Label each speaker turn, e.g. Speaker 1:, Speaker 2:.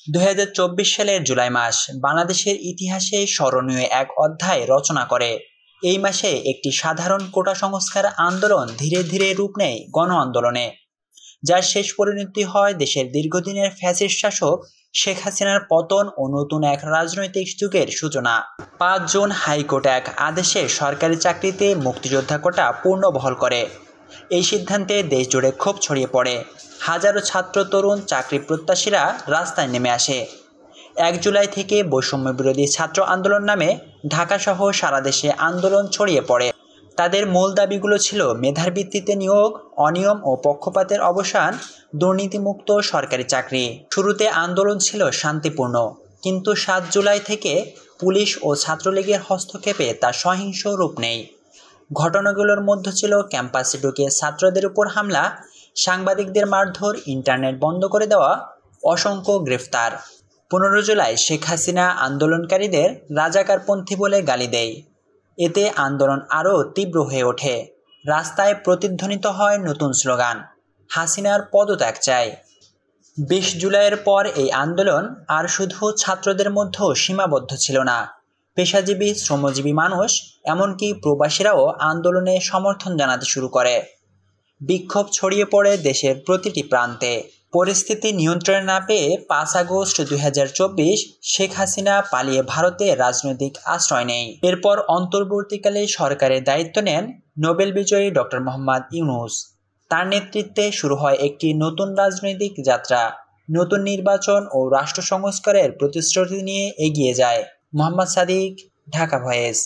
Speaker 1: 2024 সালের জুলাই মাস বাংলাদেশের ইতিহাসে স্মরণীয় এক অধ্যায় রচনা করে। এই মাসে একটি সাধারণ কোটা সংস্কার আন্দোলন ধীরে ধীরে রূপ নেয় গণ আন্দোলনে, যার শেষ পরিণতি হয় দেশের দীর্ঘদিনের ফ্যাসিস্ট শাসক শেখ হাসিনার পতন ও নতুন এক রাজনৈতিক যুগের সূচনা। 5 জুন হাইকোর্ট এক আদেশে সরকারি চাকরিতে মুক্তিযোদ্ধা কোটা পুনর্বহাল করে। এই সিদ্ধান্তে দেশজুড়ে ক্ষোভ ছড়িয়ে পড়ে। হাজারো ছাত্র তরুণ চাকরি প্রত্যাশীরা রাস্তায় নেমে আসে। 1 জুলাই থেকে বৈষম্য বিরোধী ছাত্র আন্দোলন নামে ঢাকাসহ সারা দেশে আন্দোলন ছড়িয়ে পড়ে। তাদের মূল দাবিগুলো ছিল মেধার ভিত্তিতে নিয়োগ, অনিয়ম ও পক্ষপাতের অবসান, দুর্নীতিমুক্ত সরকারি চাকরি। শুরুতে আন্দোলন ছিল শান্তিপূর্ণ, কিন্তু 7 জুলাই থেকে পুলিশ ও ছাত্রলীগের হস্তক্ষেপে তা সহিংস রূপ নেয়। ঘটনাগুলোর মধ্যে ছিল ক্যাম্পাসে ঢুকে ছাত্রদের উপর হামলা, সাংবাদিকদের মারধর, ইন্টারনেট বন্ধ করে দেওয়া, অসংখ্য গ্রেফতার। 15 জুলাই শেখ হাসিনা আন্দোলনকারীদের রাজাকারপন্থী বলে গালি দেয়। এতে আন্দোলন আরও তীব্র হয়ে ওঠে। রাস্তায় প্রতিধ্বনিত হয় নতুন স্লোগান, হাসিনার পদত্যাগ চাই। 20 জুলাইয়ের পর এই আন্দোলন আর শুধু ছাত্রদের মধ্যেও সীমাবদ্ধ ছিল না। পেশাজীবী, শ্রমজীবী মানুষ, এমনকি প্রবাসীরাও আন্দোলনে সমর্থন জানাতে শুরু করে। বিক্ষোভ ছড়িয়ে পড়ে দেশের প্রতিটি প্রান্তে। পরিস্থিতি নিয়ন্ত্রণে না পেয়ে 5 আগস্ট 2024 শেখ হাসিনা পালিয়ে ভারতে রাজনৈতিক আশ্রয় নেয়। এরপর অন্তর্বর্তীকালে সরকারের দায়িত্ব নেন নোবেল বিজয়ী ডক্টর মোহাম্মদ ইউনূস। তার নেতৃত্বে শুরু হয় একটি নতুন রাজনৈতিক যাত্রা। নতুন নির্বাচন ও রাষ্ট্র সংস্কারের প্রতিশ্রুতি নিয়ে এগিয়ে যায়। মোহাম্মদ সাদিক, ঢাকা ভয়েস।